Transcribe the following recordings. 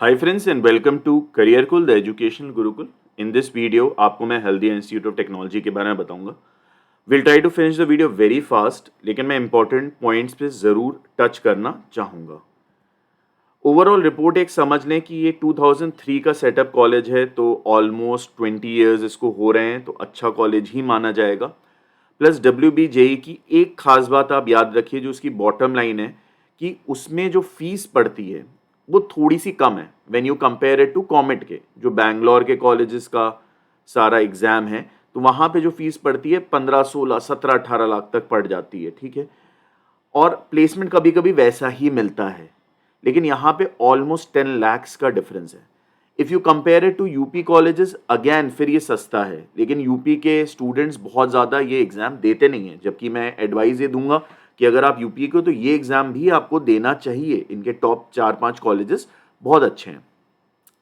Hi friends and welcome to Career Kul, the Educational Gurukul. In this video आपको मैं healthy institute of technology के बारे में बताऊंगा. We'll try to finish the video very fast, लेकिन मैं important points पे ज़रूर टच करना चाहूँगा. ओवरऑल रिपोर्ट एक समझ लें कि ये 2003 का सेटअप कॉलेज है, तो ऑलमोस्ट 20 ईयर्स इसको हो रहे हैं, तो अच्छा कॉलेज ही माना जाएगा. प्लस WBJE की एक खास बात आप याद रखिए, जो उसकी बॉटम लाइन है कि उसमें जो फीस पड़ती है वो थोड़ी सी कम है when you compare it to COMEDK, जो बैंगलोर के कॉलेजेस का सारा एग्जाम है. तो वहाँ पे जो फीस पड़ती है 15, 16, 17, 18 लाख तक पड़ जाती है. ठीक है, और प्लेसमेंट कभी कभी वैसा ही मिलता है, लेकिन यहाँ पे ऑलमोस्ट 10 लैक्स का डिफरेंस है. If you compare it to UP colleges, again फिर ये सस्ता है, लेकिन यूपी के स्टूडेंट्स बहुत ज़्यादा ये एग्ज़ाम देते नहीं हैं. जबकि मैं एडवाइस ये दूंगा कि अगर आप यूपी के हो तो ये एग्ज़ाम भी आपको देना चाहिए. इनके टॉप 4-5 कॉलेजेस बहुत अच्छे हैं.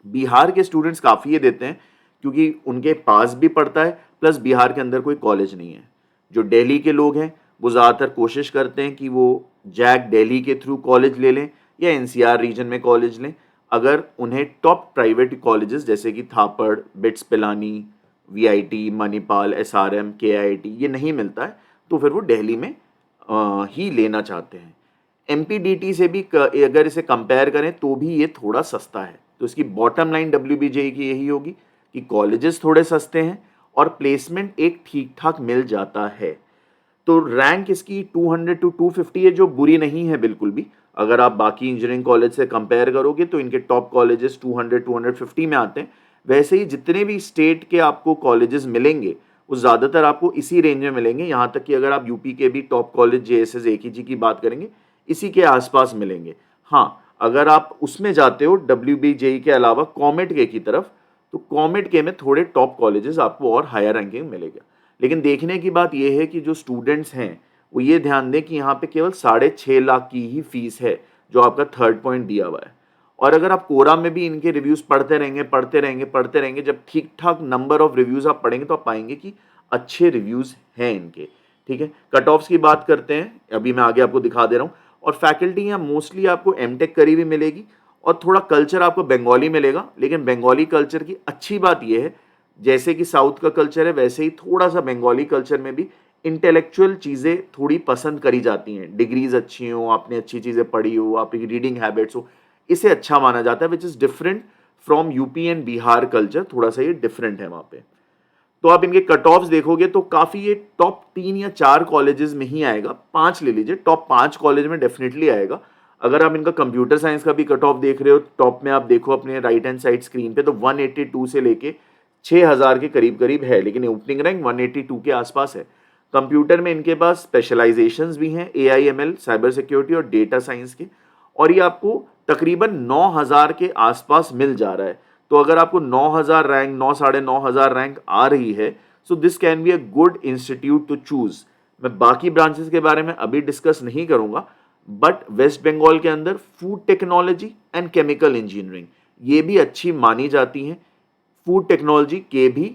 बिहार के स्टूडेंट्स काफ़ी ये देते हैं क्योंकि उनके पास भी पड़ता है, प्लस बिहार के अंदर कोई कॉलेज नहीं है. जो दिल्ली के लोग हैं वो ज़्यादातर कोशिश करते हैं कि वो जैक दिल्ली के थ्रू कॉलेज ले लें या NCR रीजन में कॉलेज लें. अगर उन्हें टॉप प्राइवेट कॉलेजेस जैसे कि Thapar, BITS Pilani, VIT, Manipal, SRM, KIIT ये नहीं मिलता है, तो फिर वो दिल्ली में ही लेना चाहते हैं. MPDT से भी अगर इसे कंपेयर करें तो भी ये थोड़ा सस्ता है. तो इसकी बॉटम लाइन WBJE की यही होगी कि कॉलेजेस थोड़े सस्ते हैं और प्लेसमेंट एक ठीक ठाक मिल जाता है. तो रैंक इसकी 200 टू 250 है, जो बुरी नहीं है बिल्कुल भी. अगर आप बाकी इंजीनियरिंग कॉलेज से कंपेयर करोगे तो इनके टॉप कॉलेजेस 200, 250 में आते हैं. वैसे ही जितने भी स्टेट के आपको कॉलेजेस मिलेंगे वो ज़्यादातर आपको इसी रेंज में मिलेंगे. यहाँ तक कि अगर आप यूपी के भी टॉप कॉलेज JSS AKG की बात करेंगे, इसी के आसपास मिलेंगे. हाँ, अगर आप उसमें जाते हो WBJE के अलावा कॉमेट के की तरफ, तो कॉमेट के में थोड़े टॉप कॉलेजेस आपको और हायर रैंकिंग मिलेगा. लेकिन देखने की बात यह है कि जो स्टूडेंट्स हैं वो ये ध्यान दें कि यहाँ पे केवल 6.5 लाख की ही फीस है, जो आपका थर्ड पॉइंट दिया हुआ है. और अगर आप कोरा में भी इनके रिव्यूज़ पढ़ते रहेंगे, जब ठीक ठाक नंबर ऑफ रिव्यूज़ आप पढ़ेंगे तो आप पाएंगे कि अच्छे रिव्यूज़ हैं इनके. ठीक है, कट ऑफ्स की बात करते हैं, अभी मैं आगे आपको दिखा दे रहा हूँ. और फैकल्टी यहाँ मोस्टली आपको MTech करी भी मिलेगी और थोड़ा कल्चर आपको बंगाली मिलेगा. लेकिन बंगाली कल्चर की अच्छी बात यह है, जैसे कि साउथ का कल्चर है वैसे ही थोड़ा सा बंगाली कल्चर में भी इंटेलेक्चुअल चीज़ें थोड़ी पसंद करी जाती हैं. डिग्रीज अच्छी हो, आपने अच्छी चीज़ें पढ़ी हो, आपकी रीडिंग हैबिट्स हो, इसे अच्छा माना जाता है, which is different from UP and Bihar culture. थोड़ा सा ये डिफरेंट है वहाँ पे. तो आप इनके कट ऑफ्स देखोगे तो काफ़ी ये टॉप 3 या 4 कॉलेजेस में ही आएगा. 5 ले लीजिए, टॉप 5 कॉलेज में डेफिनेटली आएगा. अगर आप इनका कंप्यूटर साइंस का भी कट ऑफ देख रहे हो, टॉप में आप देखो अपने राइट हैंड साइड स्क्रीन पे, तो 182 से लेके 6000 के करीब करीब है, लेकिन ओपनिंग रैंक 182 के आसपास है. कंप्यूटर में इनके पास स्पेशलाइजेशंस भी हैं, AI/ML, साइबर सिक्योरिटी और डेटा साइंस के, और ये आपको तकरीबन 9000 के आसपास मिल जा रहा है. तो अगर आपको 9000 रैंक, 9, 9500 रैंक आ रही है, so this can be a good institute to choose. मैं बाकी ब्रांचेस के बारे में अभी डिस्कस नहीं करूंगा, बट वेस्ट बंगाल के अंदर food technology and chemical engineering ये भी अच्छी मानी जाती हैं. फूड टेक्नोलॉजी के भी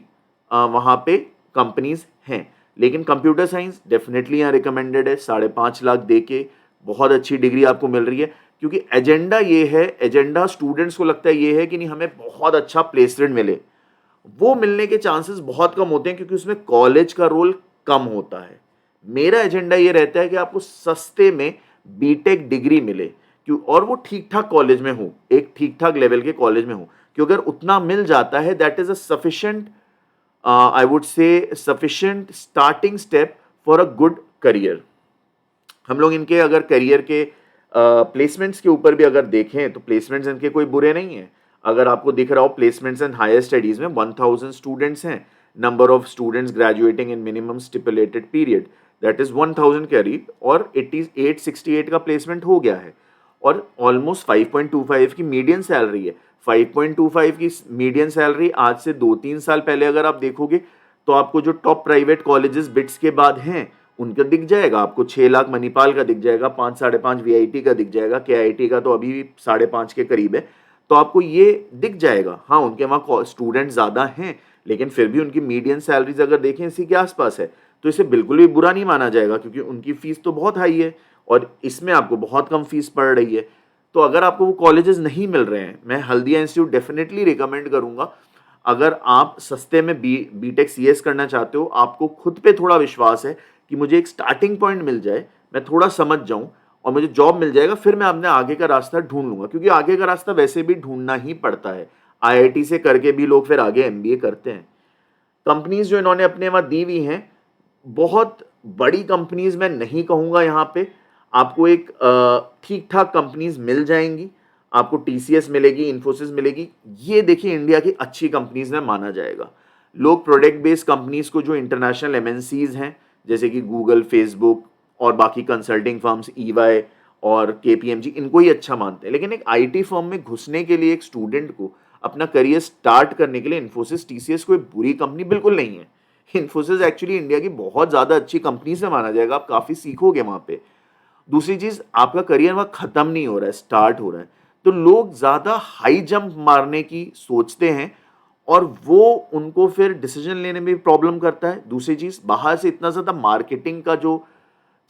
वहाँ पे कंपनीज हैं. लेकिन कंप्यूटर साइंस डेफिनेटली यहाँ रिकमेंडेड है. 5.5 लाख दे के बहुत अच्छी डिग्री आपको मिल रही है, क्योंकि एजेंडा ये है, एजेंडा स्टूडेंट्स को लगता है ये है कि नहीं हमें बहुत अच्छा प्लेसमेंट मिले. वो मिलने के चांसेस बहुत कम होते हैं क्योंकि उसमें कॉलेज का रोल कम होता है. मेरा एजेंडा ये रहता है कि आपको सस्ते में BTech डिग्री मिले, क्यों, और वो ठीक ठाक कॉलेज में हो, एक ठीक ठाक लेवल के कॉलेज में हो. क्योंकि अगर उतना मिल जाता है, that is a sufficient, I would say sufficient starting step for a good career. हम लोग इनके अगर करियर के प्लेसमेंट्स के ऊपर भी अगर देखें तो प्लेसमेंट्स इनके कोई बुरे नहीं हैं. अगर आपको दिख रहा हो प्लेसमेंट्स एंड हायर स्टडीज में 1000 स्टूडेंट्स हैं. Number of students graduating in minimum stipulated period, that is 1000 करीब, और 868 का प्लेसमेंट हो गया है. और ऑलमोस्ट 5.25 की मीडियन सैलरी है. 5.25 की मीडियन सैलरी आज से 2-3 साल पहले अगर आप देखोगे तो आपको जो टॉप प्राइवेट कॉलेजेस बिट्स के बाद हैं उनका दिख जाएगा. आपको 6 लाख मणिपाल का दिख जाएगा, 5, 5.5 VIT का दिख जाएगा, KIIT का तो अभी भी 5.5 के करीब है. तो आपको ये दिख जाएगा. हाँ, उनके वहाँ स्टूडेंट ज़्यादा हैं, लेकिन फिर भी उनकी मीडियन सैलरीज अगर देखें इसी के आसपास है, तो इसे बिल्कुल भी बुरा नहीं माना जाएगा, क्योंकि उनकी फ़ीस तो बहुत हाई है और इसमें आपको बहुत कम फीस पड़ रही है. तो अगर आपको वो कॉलेजेस नहीं मिल रहे हैं, मैं हल्दिया इंस्टीट्यूट डेफिनेटली रिकमेंड करूंगा। अगर आप सस्ते में बीटेक सीएस करना चाहते हो, आपको खुद पे थोड़ा विश्वास है कि मुझे एक स्टार्टिंग पॉइंट मिल जाए, मैं थोड़ा समझ जाऊं और मुझे जॉब मिल जाएगा, फिर मैं अपने आगे का रास्ता ढूंढ लूंगा, क्योंकि आगे का रास्ता वैसे भी ढूंढना ही पड़ता है। आईआईटी से करके भी लोग फिर आगे एमबीए करते हैं। कंपनीज जो इन्होंने अपने वहां दी हुई हैं, बहुत बड़ी कंपनीज मैं नहीं कहूंगा, यहाँ पे आपको एक ठीक ठाक कंपनीज मिल जाएंगी। आपको टीसीएस मिलेगी, इंफोसिस मिलेगी, ये देखिए इंडिया की अच्छी कंपनीज में माना जाएगा। लोग प्रोडक्ट बेस्ड कंपनीज को, जो इंटरनेशनल एमएनसीज हैं जैसे कि गूगल, फेसबुक और बाकी कंसल्टिंग फर्म्स, ईवाई और केपीएमजी, इनको ही अच्छा मानते हैं। लेकिन एक आईटी फर्म में घुसने के लिए एक स्टूडेंट को अपना करियर स्टार्ट करने के लिए इंफोसिस, टीसीएस कोई बुरी कंपनी बिल्कुल नहीं है। इंफोसिस एक्चुअली इंडिया की बहुत ज्यादा अच्छी कंपनी से माना जाएगा, आप काफी सीखोगे वहां पे। दूसरी चीज, आपका करियर वहां खत्म नहीं हो रहा है, स्टार्ट हो रहा है। तो लोग ज्यादा हाई जंप मारने की सोचते हैं और वो उनको फिर डिसीजन लेने में भी प्रॉब्लम करता है। दूसरी चीज, बाहर से इतना ज्यादा मार्केटिंग का जो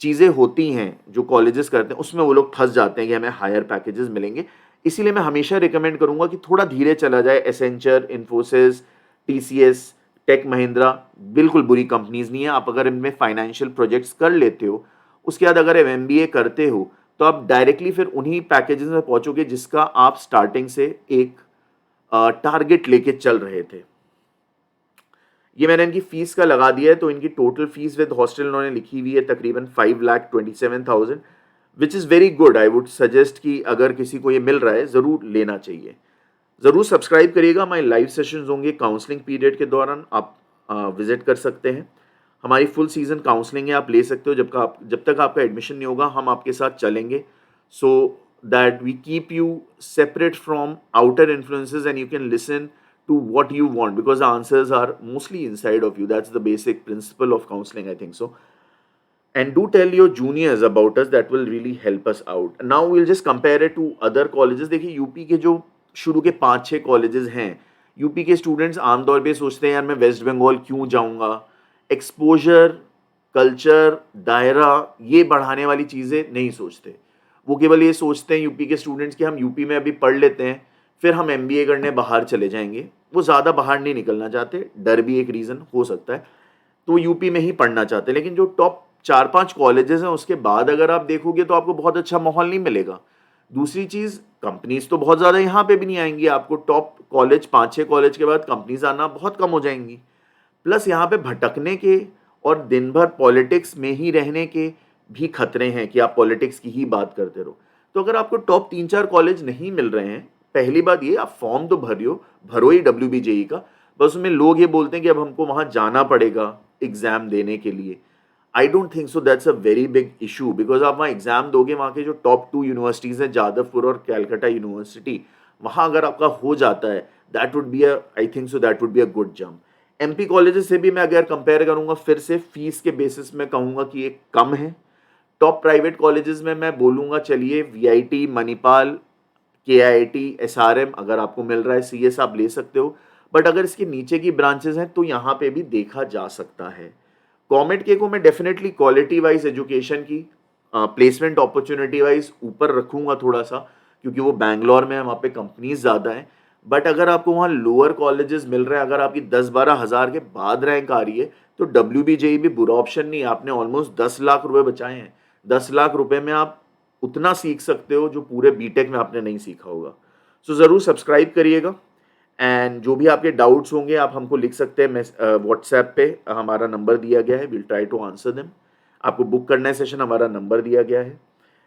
चीजें होती हैं जो कॉलेजेस करते हैं, उसमें वो लोग फंस जाते हैं कि हमें हायर पैकेजेस मिलेंगे। इसीलिए मैं हमेशा रिकमेंड करूंगा कि थोड़ा धीरे चला जाए। एसेंचर, इंफोसिस, टीसीएस, टेक महिंद्रा बिल्कुल बुरी कंपनीज नहीं है। आप अगर इनमें फाइनेंशियल प्रोजेक्ट्स कर लेते हो, उसके बाद अगर एमबीए करते हो, तो आप डायरेक्टली फिर उन्हीं पैकेजेस में पहुंचोगे जिसका आप स्टार्टिंग से एक टारगेट लेके चल रहे थे। ये मैंने इनकी फीस का लगा दिया है, तो इनकी टोटल फीस विद हॉस्टल इन्होंने लिखी हुई है तकरीबन 5,27,000, which is very good. I would suggest कि अगर किसी को ये मिल रहा है, ज़रूर लेना चाहिए। ज़रूर सब्सक्राइब करिएगा। हमारे लाइव सेशंस होंगे काउंसलिंग पीरियड के दौरान, आप विजिट कर सकते हैं। हमारी फुल सीजन काउंसलिंग है, आप ले सकते हो। जब तक आपका एडमिशन नहीं होगा, हम आपके साथ चलेंगे, so that we keep you separate from outer influences and you can listen to what you want, because the answers are mostly inside of you. That's the basic principle of counseling, I think so. And do tell your juniors about us, that will really help us out. Now we'll just compare it to other colleges. देखिए UP के जो शुरू के 5-6 colleges हैं, UP के students आमतौर पे सोचते हैं यार मैं वेस्ट बंगाल क्यों जाऊंगा। एक्सपोजर, कल्चर, दायरा, ये बढ़ाने वाली चीज़ें नहीं सोचते। वो केवल ये सोचते हैं यूपी के स्टूडेंट्स कि हम यूपी में अभी पढ़ लेते हैं, फिर हम एमबीए करने बाहर चले जाएंगे। वो ज़्यादा बाहर नहीं निकलना चाहते, डर भी एक रीज़न हो सकता है, तो यूपी में ही पढ़ना चाहते हैं। लेकिन जो टॉप 4-5 कॉलेजेस हैं, उसके बाद अगर आप देखोगे तो आपको बहुत अच्छा माहौल नहीं मिलेगा। दूसरी चीज़, कंपनीज तो बहुत ज़्यादा यहाँ पे भी नहीं आएंगी। आपको टॉप कॉलेज 5-6 कॉलेज के बाद कंपनीज आना बहुत कम हो जाएंगी। प्लस यहाँ पे भटकने के और दिन भर पॉलिटिक्स में ही रहने के भी खतरे हैं कि आप पॉलिटिक्स की ही बात करते रहो। तो अगर आपको टॉप 3-4 कॉलेज नहीं मिल रहे हैं, पहली बात ये, आप फॉर्म तो भरो ही WBJE का, बस उसमें लोग ये बोलते हैं कि अब हमको वहां जाना पड़ेगा एग्जाम देने के लिए। I don't think so, that's a very big issue, because आप वहाँ एग्जाम दोगे, वहाँ के जो टॉप 2 यूनिवर्सिटीज़ हैं, जादवपुर और कैलकाटा यूनिवर्सिटी, वहाँ अगर आपका हो जाता है, that would be I think so that would be a good jump. MP colleges से भी मैं अगर कंपेयर करूंगा, फिर से फीस के बेसिस में कहूंगा कि ये कम है। टॉप प्राइवेट कॉलेजेस में मैं बोलूंगा चलिए वीआईटी, मणिपाल, केआईटी, एसआरएम, अगर आपको मिल रहा है सीएस आप ले सकते हो। बट अगर इसके नीचे की ब्रांचेस हैं तो यहाँ पे भी देखा जा सकता है। कॉमेट के को मैं डेफिनेटली क्वालिटी वाइज एजुकेशन की, प्लेसमेंट अपॉर्चुनिटी वाइज ऊपर रखूंगा थोड़ा सा, क्योंकि वो बैंगलोर में है, वहाँ पे कंपनीज ज़्यादा हैं। बट अगर आपको वहाँ लोअर कॉलेजेस मिल रहे हैं, अगर आपकी 10-12 हज़ार के बाद रैंक आ रही है, तो WBJE भी बुरा ऑप्शन नहीं है। आपने ऑलमोस्ट 10 लाख रुपए बचाए हैं। 10 लाख रुपए में आप उतना सीख सकते हो जो पूरे बीटेक में आपने नहीं सीखा होगा। सो ज़रूर सब्सक्राइब करिएगा, एंड जो भी आपके डाउट्स होंगे आप हमको लिख सकते हैं। व्हाट्सएप पे हमारा नंबर दिया गया है, will try to answer them. आपको बुक करना है सेशन, हमारा नंबर दिया गया है।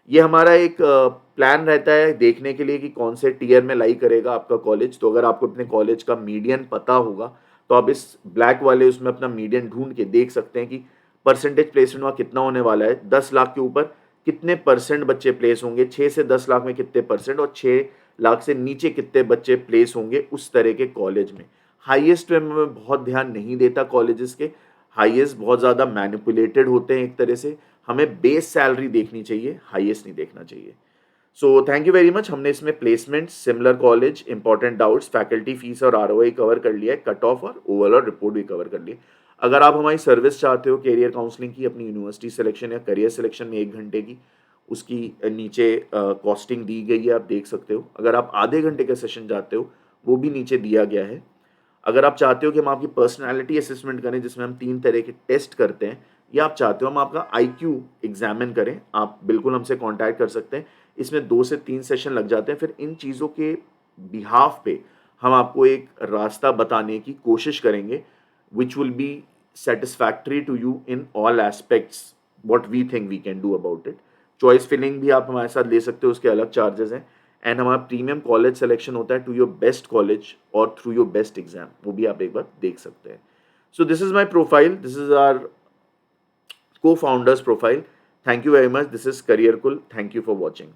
ये हमारा एक प्लान रहता है देखने के लिए कि कौन से टीयर में लाई करेगा आपका कॉलेज। तो अगर आपको अपने कॉलेज का मीडियन पता होगा, तो आप इस ब्लैक वाले उसमें अपना मीडियन ढूंढ के देख सकते हैं कि परसेंटेज प्लेसमेंट वहाँ कितना होने वाला है। 10 लाख के ऊपर कितने परसेंट बच्चे प्लेस होंगे, 6 से 10 लाख में कितने परसेंट, और 6 लाख से नीचे कितने बच्चे प्लेस होंगे उस तरह के कॉलेज में। हाईएस्ट में मैं बहुत ध्यान नहीं देता कॉलेजेस के, हाईएस्ट बहुत ज़्यादा मैनिपुलेटेड होते हैं एक तरह से। हमें बेस सैलरी देखनी चाहिए, हाईएस्ट नहीं देखना चाहिए। So thank you very much. हमने इसमें placement, similar college, important doubts, faculty fees और ROI कवर कर लिया है, कट ऑफ और ओवरऑल रिपोर्ट भी कवर कर लिया। अगर आप हमारी सर्विस चाहते हो कैरियर काउंसलिंग की, अपनी यूनिवर्सिटी सिलेक्शन या करियर सिलेक्शन में 1 घंटे की, उसकी नीचे कॉस्टिंग दी गई है, आप देख सकते हो। अगर आप आधे घंटे का सेशन चाहते हो वो भी नीचे दिया गया है। अगर आप चाहते हो कि हम आपकी पर्सनालिटी असेसमेंट करें जिसमें हम 3 तरह के टेस्ट करते हैं, या आप चाहते हो हम आपका आईक्यू एग्जामिन करें, आप बिल्कुल हमसे कांटेक्ट कर सकते हैं। इसमें 2 से 3 सेशन लग जाते हैं। फिर इन चीज़ों के बिहाफ पे हम आपको एक रास्ता बताने की कोशिश करेंगे which will be satisfactory to you in all aspects what we think we can do about it. Choice filling भी आप हमारे साथ ले सकते हो, उसके अलग चार्जेस हैं। एंड हमारा प्रीमियम कॉलेज सिलेक्शन होता है टू योर बेस्ट कॉलेज और थ्रू योर बेस्ट एग्जाम, वो भी आप एक बार देख सकते हैं। So this is my profile, this is our co-founders profile. Thank you very much. This is Career Cool. Thank you for watching.